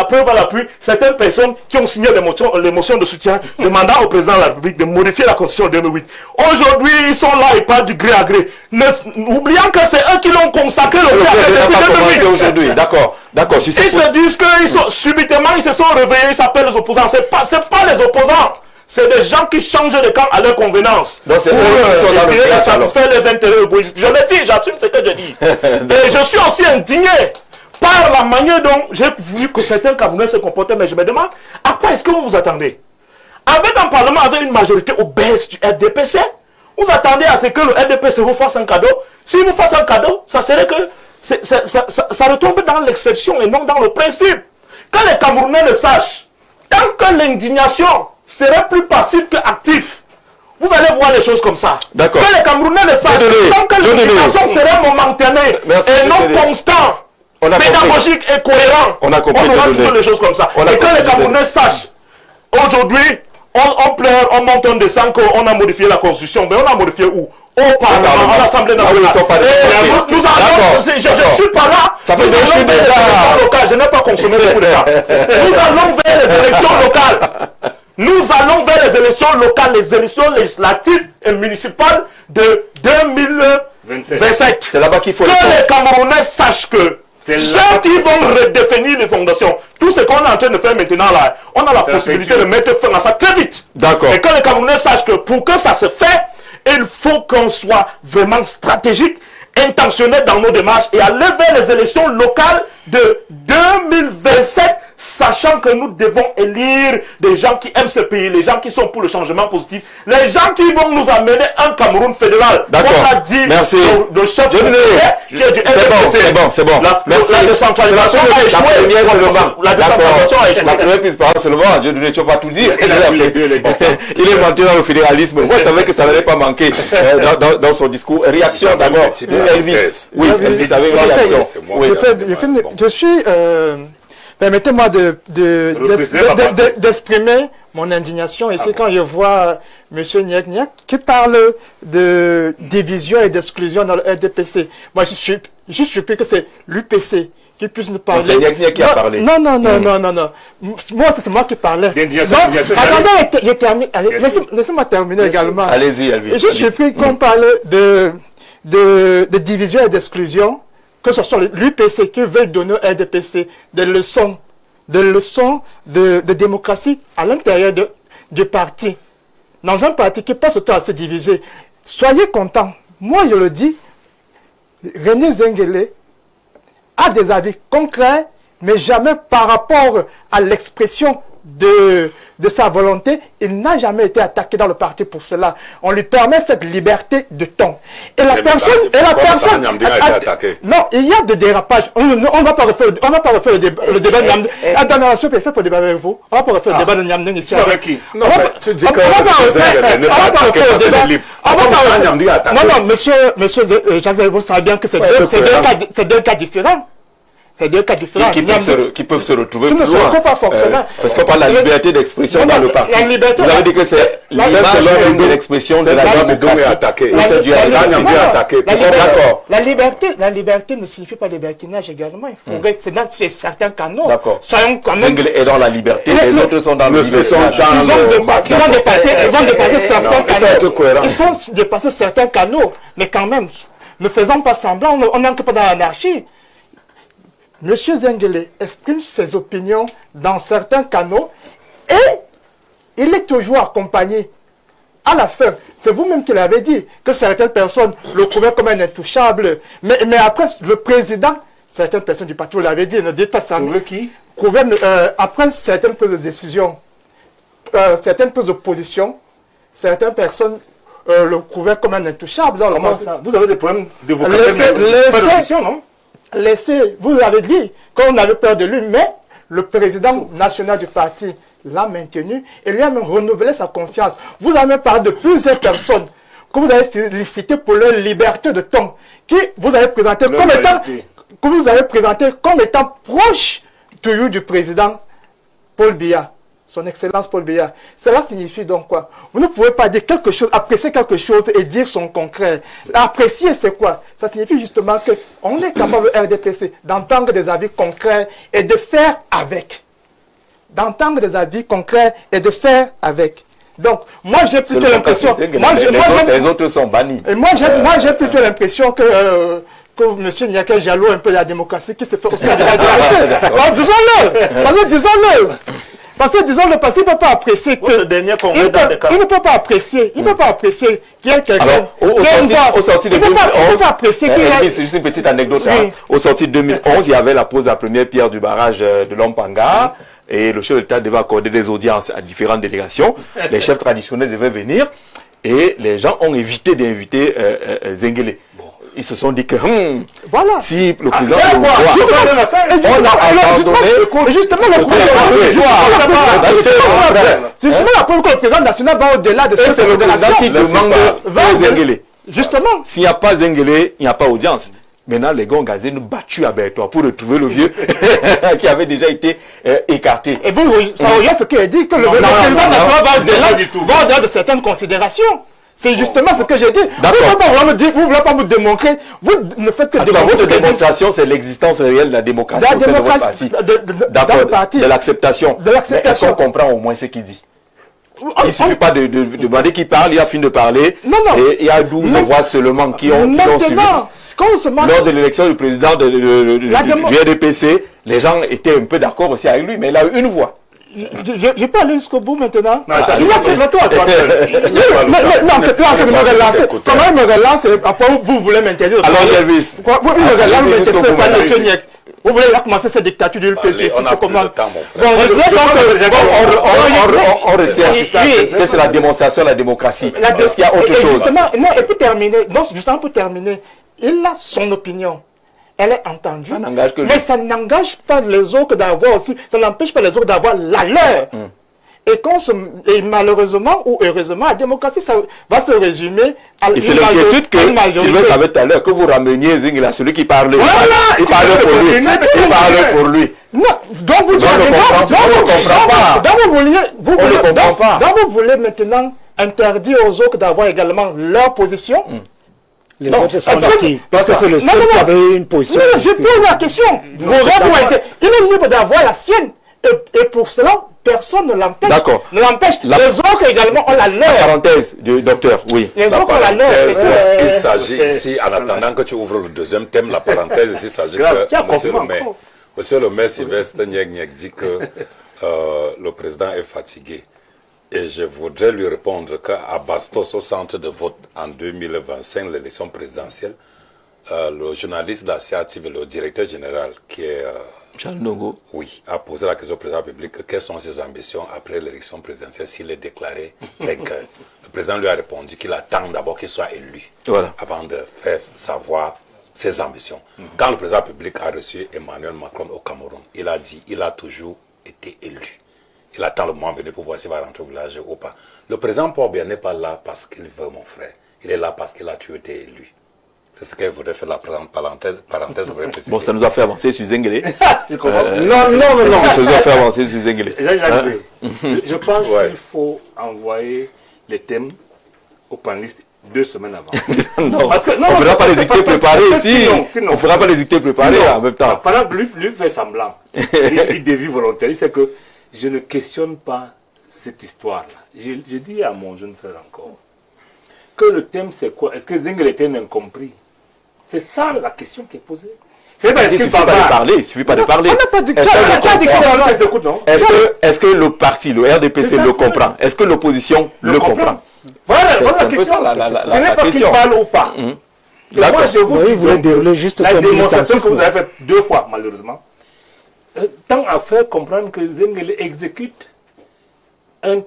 preuve à l'appui certaines personnes qui ont signé les motions de soutien demandant au président de la République de modifier la constitution de 2008. Aujourd'hui, ils sont là, ils parlent du gré à gré. Oubliant que c'est eux qui l'ont consacré le gré à gré depuis 2008. Aujourd'hui, d'accord. Ils se disent que subitement ils se sont réveillés, ils s'appellent les opposants. C'est pas les opposants. C'est des gens qui changent de camp à leur convenance. Donc c'est eux qui sont dans le essayer de théâtre, satisfaire les intérêts égoïstes. Je le dis, j'assume ce que je dis. Et je suis aussi indigné par la manière dont j'ai vu que certains Camerounais se comportaient. Mais je me demande, à quoi est-ce que vous vous attendez? Avec un parlement avec une majorité obèse du RDPC, vous attendez à ce que le RDPC vous fasse un cadeau? S'il vous fasse un cadeau, ça serait que ça retombe dans l'exception et non dans le principe. Quand les Camerounais le sachent, tant que l'indignation serait plus passif que actif, vous allez voir les choses comme ça. D'accord. Que les Camerounais le sachent, tant que l'indignation serait momentanée et non constant, pédagogique et cohérent, on aura toujours les choses comme ça. Et que les Camerounais sachent, aujourd'hui, on pleure, on monte, on descend, qu'on a modifié la Constitution, mais on a modifié où? Au Parlement, à l'Assemblée nationale. Nous allons, je ne suis pas là, ça fait des choses déjà. Je n'ai pas consommé beaucoup de temps. Nous allons vers les élections locales. Nous allons vers les élections locales, les élections législatives et municipales de 2027. C'est là-bas qu'il faut... Que les Camerounais sachent que ceux qui vont redéfinir les fondations, tout ce qu'on est en train de faire maintenant là, on a la possibilité de mettre fin à ça très vite. D'accord. Et que les Camerounais sachent que pour que ça se fait, il faut qu'on soit vraiment stratégique, intentionnel dans nos démarches et aller vers les élections locales de 2027, sachant que nous devons élire des gens qui aiment ce pays, les gens qui sont pour le changement positif, les gens qui vont nous amener un Cameroun fédéral. D'accord. On a dit merci. Le chef qui est du c'est bon. Merci. La décentralisation a échoué. La décentralisation a échoué. La première prise par seulement, Dieu ne peux pas tout dire. Il est monté dans le fédéralisme. Moi, je savais que ça n'allait pas manquer dans son discours. Réaction d'abord. Elvis. Oui, Elvis avait une réaction. Je suis... Permettez-moi d'exprimer mon indignation ici quand je vois M. Niak qui parle de division et d'exclusion dans le RDPC. Moi, je suis surpris que c'est l'UPC qui puisse nous parler. C'est Niak qui a parlé. Non. Moi, c'est moi qui parlais. Attendez, laissez-moi terminer également. Allez-y, Elvis. Je suis surpris qu'on parle de division et d'exclusion, que ce soit l'UPC qui veut donner au RDPC des leçons de démocratie à l'intérieur du parti. Dans un parti qui passe autant à se diviser. Soyez contents. Moi, je le dis, René Zengele a des avis concrets, mais jamais par rapport à l'expression de sa volonté, il n'a jamais été attaqué dans le parti pour cela. On lui permet cette liberté de ton. Et la personne... Non, il y a des dérapages. On ne va pas refaire le débat de Niamdeng. Attends, je suis fait pour débattre avec vous. On va pas refaire le débat de Niamdeng ici. Avec qui? Non, tu dis que... On va pas refaire le débat. Non, monsieur Jacques, vous savez bien que c'est deux cas différents. C'est deux cas différents. Qui peuvent se retrouver plus loin. Qui ne se retrouvent pas forcément. Parce qu'on parle de la liberté d'expression dans le parti. Vous avez dit que c'est l'image de l'expression de la démocratie. La liberté ne signifie pas libertinage également. Il faudrait que c'est certains canaux. D'accord. Zengele est dans la liberté, les autres sont dans le libertinage. Ils ont dépassé certains canaux. Mais quand même, ne faisons pas semblant, on n'entre pas dans l'anarchie. M. Zengele exprime ses opinions dans certains canaux et il est toujours accompagné. À la fin, c'est vous-même qui l'avez dit, que certaines personnes le trouvaient comme un intouchable. Mais après, le président, certaines personnes du parti, vous l'avez dit, ne dites pas ça. Qui Après certaines prises de décision, certaines prises de position, certaines personnes le trouvaient comme un intouchable. Dans Comment ça? Vous avez des problèmes de vocabulaire, non? Laissez, vous l'avez dit, qu'on avait peur de lui, mais le président national du parti l'a maintenu et lui a même renouvelé sa confiance. Vous avez parlé de plusieurs personnes que vous avez félicitées pour leur liberté de ton, qui vous avez présenté comme étant proche du président Paul Biya, son excellence Paul Biya. Cela signifie donc quoi? Vous ne pouvez pas dire quelque chose, apprécier quelque chose et dire son concret. Apprécier, c'est quoi? Ça signifie justement qu'on est capable, au RDPC, d'entendre des avis concrets et de faire avec. D'entendre des avis concrets et de faire avec. Donc, moi j'ai plutôt l'impression... Les autres sont bannis. Et moi j'ai plutôt l'impression que M. Niaké jaloux un peu la démocratie qui se fait au sein de la démocratie. Disons-le. Parce que disons-le, parce qu'il ne peut pas apprécier que... Il ne peut pas apprécier. Il ne peut pas apprécier qu'il y ait quelqu'un... Au sorti de 2011, c'est juste une petite anecdote. Au sorti de 2011, il y avait la pose à la première pierre du barrage de Lompanga. Et le chef de l'État devait accorder des audiences à différentes délégations. Les chefs traditionnels devaient venir. Et les gens ont évité d'inviter Zengele. Ils se sont dit que voilà. Si le président justement la preuve que le président national va au-delà de cette fédération qui demande Zengele. Justement. S'il n'y a pas Zengele, il n'y a pas audience. Maintenant, les gars gazés nous battus à Bertois pour retrouver le vieux qui avait déjà été écarté. Et vous, ça rejoint ce qu'il a dit, que le président national va au-delà de certaines considérations. C'est justement ce que j'ai dit. Vous ne voulez pas me démontrer. Vous ne faites que démontrer. Votre démonstration, c'est l'existence réelle de la démocratie. La démocratie. De l'acceptation. Mais est-ce qu'on comprend au moins ce qu'il dit? Il ne suffit pas de demander qu'il parle, il a fini de parler. Non. Et il y a 12 voix seulement qui ont suivi. Lors de l'élection du président du RDPC, les gens étaient un peu d'accord aussi avec lui, mais il a eu une voix. Je peux aller jusqu'au bout maintenant. Non, c'est le toi seul. Non, c'est pas en train de me relancer. Comment il me relance? Après, vous voulez m'interdire. Alors, Elvis. Vous me relancez par M. Niek. Vous voulez recommencer cette dictature du LPC? On a plus de temps, mon frère. On retient que c'est la démonstration de la démocratie. Est-ce qu'il y a autre chose? Et pour terminer, justement pour terminer, il a son opinion. Elle est entendue, mais ça n'engage pas les autres d'avoir aussi, ça n'empêche pas les autres d'avoir la leur. Et malheureusement ou heureusement, la démocratie, ça va se résumer à et c'est l'inquiétude que Sylvain savait tout à l'heure, que vous rameniez Zengele à celui qui parlait. Il parlait pour lui. Il parlait pour lui. Non, donc vous voulez maintenant interdire aux autres d'avoir également leur position. Les autres sont qui? Parce que c'est le seul qui avait une position. Non, je pose la question. Il est libre d'avoir la sienne. Et pour cela, personne ne l'empêche. D'accord. Les autres également ont la leur. Parenthèse du docteur, oui. Les autres ont la leur. Il s'agit ici, en attendant que tu ouvres le deuxième thème, la parenthèse ici, il s'agit que Monsieur le maire Sylvestre Niek dit que le président est fatigué. Et je voudrais lui répondre qu'à Bastos, au centre de vote en 2025, l'élection présidentielle, le journaliste de la CATV, le directeur général, qui est... Charles Nongo. Oui, a posé la question au président public, quelles sont ses ambitions après l'élection présidentielle s'il est déclaré vainqueur. Le président lui a répondu qu'il attend d'abord qu'il soit élu, avant de faire savoir ses ambitions. Quand le président public a reçu Emmanuel Macron au Cameroun, il a dit il a toujours été élu. Il attend le moment venu pour voir s'il va rentrer au village ou pas. Le président Paul Biya n'est pas là parce qu'il veut mon frère. Il est là parce qu'il a toujours été élu. C'est ce qu'il voudrait faire la parenthèse. Bon, ça nous a fait avancer sur Zengele. Non. Ça nous a fait avancer sur Zengele. Je pense qu'il faut envoyer les thèmes aux panélistes 2 semaines avant. On ne fera pas les dictées préparées ici. On ne fera pas les dictées préparées en même temps. Pendant que lui fait semblant, il dévie volontaire. Il sait que je ne questionne pas cette histoire-là. Je dis à mon jeune frère encore que le thème c'est quoi? Est-ce que Zengele était un incompris? C'est ça la question qui est posée. C'est parce Il qu'il suffit pas de parler, il suffit pas de parler. On n'a pas dit Est-ce que écoute, non? est-ce que le parti, le RDPC le comprend? Est-ce que l'opposition le comprend? Voilà C'est la un peu question. ça, la Ce n'est pas qu'il question. parle ou pas. D'accord. Moi, je vous Oui, dis vous voulez donc, dérouler juste la son démonstration que militantisme. vous avez faite 2 fois, malheureusement, tend à faire comprendre que Zengele exécute un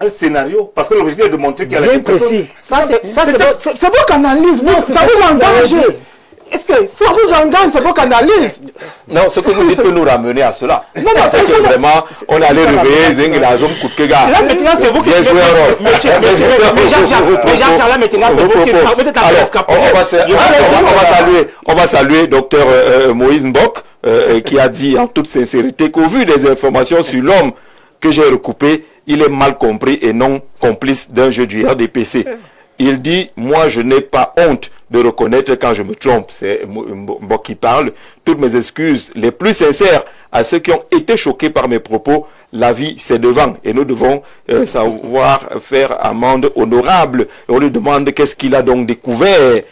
scénario, parce que l'objectif est de montrer qu'il y a Bien précis. C'est votre analyse, ça vous engage. Est-ce que ça vous engage, c'est votre analyse? Non, ce que vous dites peut nous ramener à cela. non, C'est que vraiment, on allait réveiller Zengele à Zom Koutkega. Là, maintenant, c'est vous qui... Bien joué, alors. Monsieur Jean-Charles, là, maintenant, c'est vous qui permettez de Alors, escaper. on va saluer docteur Moïse Mbok, qui a dit en toute sincérité qu'au vu des informations sur l'homme que j'ai recoupé, il est mal compris et non complice d'un jeu du RDPC. Il dit, moi je n'ai pas honte de reconnaître quand je me trompe. C'est Mbok qui parle. Toutes mes excuses les plus sincères à ceux qui ont été choqués par mes propos. La vie, c'est devant. Et nous devons savoir faire amende honorable. Et on lui demande qu'est-ce qu'il a donc découvert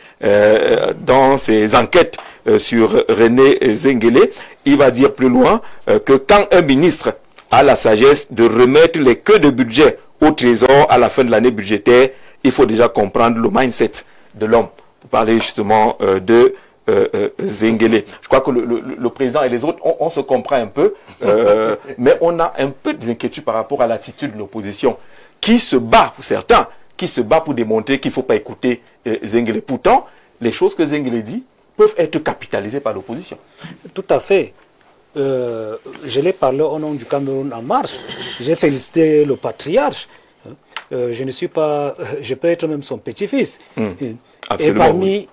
dans ses enquêtes sur René Zengele. Il va dire plus loin que quand un ministre a la sagesse de remettre les queues de budget au trésor à la fin de l'année budgétaire, il faut déjà comprendre le mindset de l'homme. Pour parler justement de Zengele. Je crois que le président et les autres, on se comprend un peu, mais on a un peu d'inquiétude par rapport à l'attitude de l'opposition, qui se bat, pour certains, qui se bat pour démontrer qu'il ne faut pas écouter Zengele. Pourtant, les choses que Zengele dit peuvent être capitalisées par l'opposition. Tout à fait. Je l'ai parlé au nom du Cameroun en marche. J'ai félicité le patriarche. Je ne suis pas, je peux être même son petit-fils. Et parmi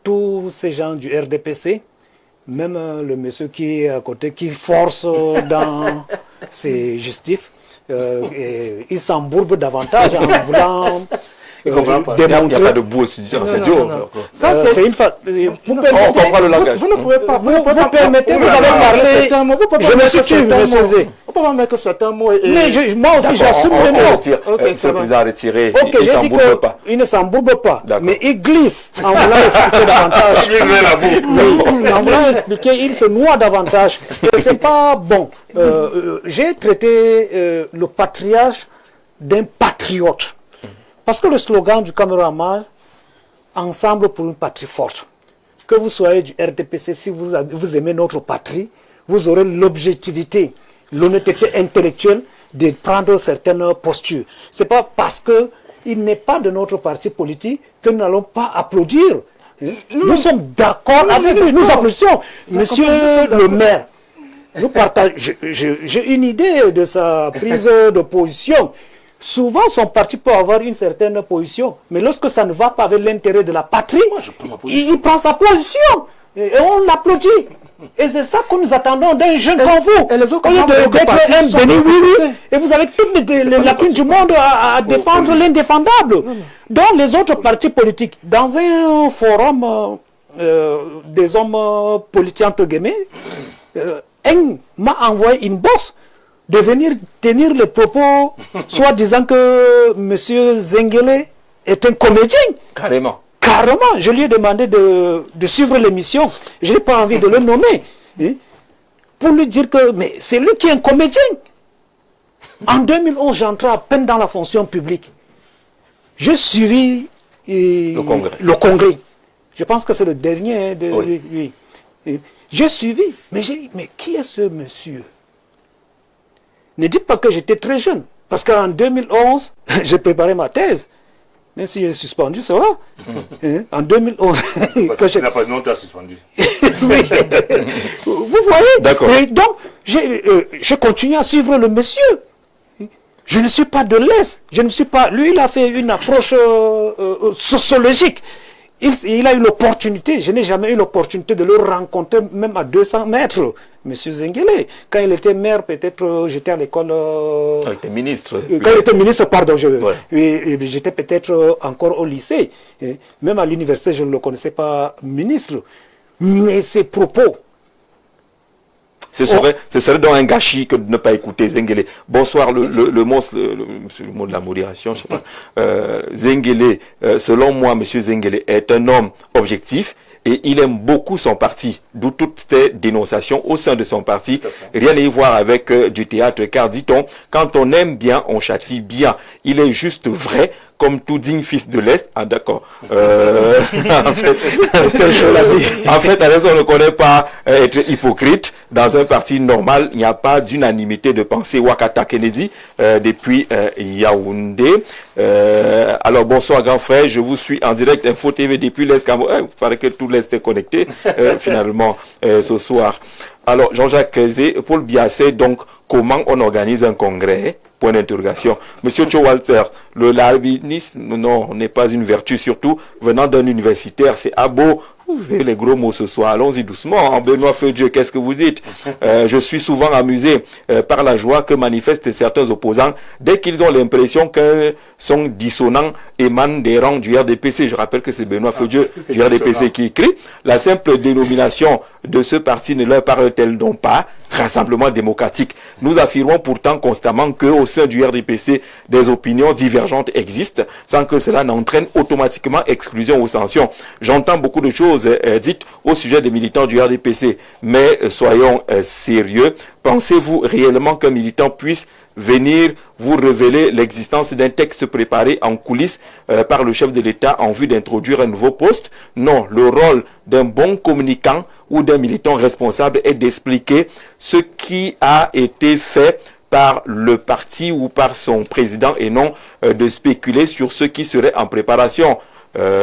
tous ces gens du RDPC, même le monsieur qui est à côté, qui force dans ses justifs, il s'embourbe davantage en voulant démontrer. Il n'y a pas de boue dans ce studio. C'est une phase. On comprend le langage. Vous ne pouvez pas. Vous permettez, vous avez parlé. Je me suis tué, monsieur Zé. On peut pas mettre certains mots. Mais moi aussi, j'assume les mots. Monsieur le président a retiré. Ok, Il ne j'ai dit s'embourbe pas. qu'il ne s'embourbe pas, mais il glisse en voulant expliquer davantage. Oui, en voulant expliquer, il se noie davantage. Et ce n'est pas bon. J'ai traité le patriarche d'un patriote. Parce que le slogan du Cameroun en marche, ensemble pour une patrie forte. Que vous soyez du RDPC, si vous aimez notre patrie, vous aurez l'objectivité, l'honnêteté intellectuelle de prendre certaines postures. Ce n'est pas parce qu'il n'est pas de notre parti politique que nous n'allons pas applaudir. Nous sommes d'accord avec lui, nous applaudissons. Monsieur le maire, nous partageons. J'ai une idée de sa prise de position. Souvent, son parti peut avoir une certaine position, mais lorsque ça ne va pas avec l'intérêt de la patrie, il prend sa position et on l'applaudit. Et c'est ça que nous attendons d'un jeune comme vous. Et les autres au lieu d'être un béni, oui, et vous avez toutes les lacunes du monde à défendre l'indéfendable. Donc les autres partis politiques, dans un forum des hommes politiques, entre guillemets, un m'a envoyé une bourse de venir tenir les propos, soit disant que M. Zengele est un comédien. Carrément. Carrément, je lui ai demandé de suivre l'émission. Je n'ai pas envie de le nommer. Pour lui dire que mais c'est lui qui est un comédien. En 2011, j'entrais à peine dans la fonction publique. J'ai suivi le congrès. Je pense que c'est le dernier. Oui. J'ai suivi. Mais j'ai dit, mais qui est ce monsieur? Ne dites pas que j'étais très jeune. Parce qu'en 2011, j'ai préparé ma thèse. Même si j'ai suspendu, ça va. En 2011. Parce qu'il n'a pas de nom, tu as suspendu. Vous voyez? D'accord. Donc, je continue à suivre le monsieur. Je ne suis pas de l'Est. Je ne suis pas. Lui, il a fait une approche sociologique. Il a eu l'opportunité, je n'ai jamais eu l'opportunité de le rencontrer même à 200 mètres, M. Zengele. Quand il était maire, peut-être j'étais à l'école... Quand il était ministre. Quand il était ministre, pardon, j'étais peut-être encore au lycée. Même à l'université, je ne le connaissais pas ministre. Mais ses propos... Ce serait donc un gâchis que de ne pas écouter Zengele. Bonsoir, le mot de la modération, je sais pas. Zengele, selon moi, M. Zengele est un homme objectif et il aime beaucoup son parti, d'où toutes ces dénonciations au sein de son parti. Rien à y voir avec du théâtre, car dit-on, quand on aime bien, on châtie bien. Il est juste vrai, comme tout digne fils de l'Est. Ah d'accord. En fait, à raison, on ne connaît pas être hypocrite. Dans un parti normal, il n'y a pas d'unanimité de pensée. Wakata Kennedy, depuis Yaoundé. Alors bonsoir grand frère, je vous suis en direct Info TV depuis l'Est. Il paraît que tout l'Est est connecté finalement ce soir. Alors Jean-Jacques Zé, Paul Biassé, donc comment on organise un congrès? Point d'interrogation. Monsieur Cho Walter, le larbinisme, non, n'est pas une vertu, surtout venant d'un universitaire. C'est beau. Vous avez les gros mots ce soir. Allons-y doucement. Benoît Feu-Dieu, qu'est-ce que vous dites? Je suis souvent amusé par la joie que manifestent certains opposants dès qu'ils ont l'impression qu'un son dissonant émane des rangs du RDPC. Je rappelle que c'est Benoît Feu-Dieu du RDPC qui écrit. La simple dénomination de ce parti ne leur parle-t-elle donc pas? Rassemblement démocratique. Nous affirmons pourtant constamment qu'au sein du RDPC, des opinions divergentes existent sans que cela n'entraîne automatiquement exclusion ou sanction. J'entends beaucoup de choses dites au sujet des militants du RDPC, mais soyons sérieux. Pensez-vous réellement qu'un militant puisse venir vous révéler l'existence d'un texte préparé en coulisses par le chef de l'État en vue d'introduire un nouveau poste? Non, le rôle d'un bon communicant ou d'un militant responsable est d'expliquer ce qui a été fait par le parti ou par son président et non de spéculer sur ce qui serait en préparation.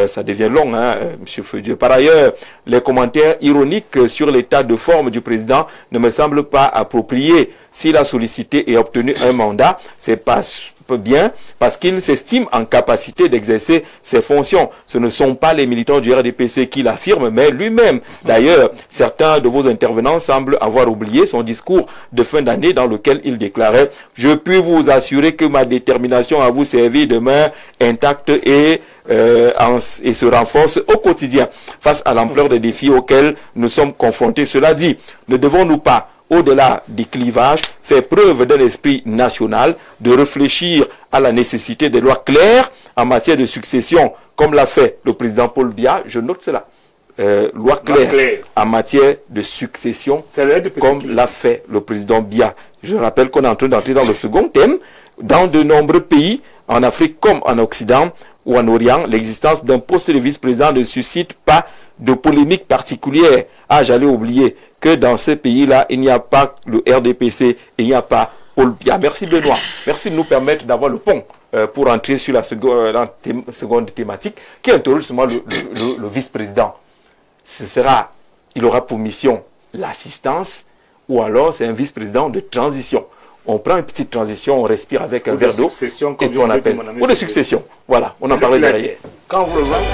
Ça devient long, hein, Monsieur Feu-Dieu. Par ailleurs, les commentaires ironiques sur l'état de forme du président ne me semblent pas appropriés. S'il a sollicité et obtenu un mandat, c'est pas bien parce qu'il s'estime en capacité d'exercer ses fonctions. Ce ne sont pas les militants du RDPC qui l'affirment, mais lui-même. D'ailleurs, certains de vos intervenants semblent avoir oublié son discours de fin d'année dans lequel il déclarait « Je puis vous assurer que ma détermination à vous servir demeure intacte et se renforce au quotidien face à l'ampleur des défis auxquels nous sommes confrontés. » Cela dit, ne devons-nous pas, au-delà des clivages, faire preuve d'un esprit national, de réfléchir à la nécessité des lois claires en matière de succession, comme l'a fait le président Paul Biya, je note cela. Loi claire en matière de succession, comme l'a fait le président Biya. Je rappelle qu'on est en train d'entrer dans le second thème. Dans de nombreux pays, en Afrique comme en Occident ou en Orient, l'existence d'un poste de vice-président ne suscite pas de polémique particulière. Ah, j'allais oublier que dans ces pays-là, il n'y a pas le RDPC et il n'y a pas Paul Biya. Merci Benoît. Merci de nous permettre d'avoir le pont pour entrer sur la seconde thématique qui interroge justement le vice-président. Il aura pour mission l'assistance ou alors c'est un vice-président de transition. On prend une petite transition, on respire avec un verre d'eau et puis on appelle. Ou de succession. Voilà, on en parlait derrière. Quand vous le voyez.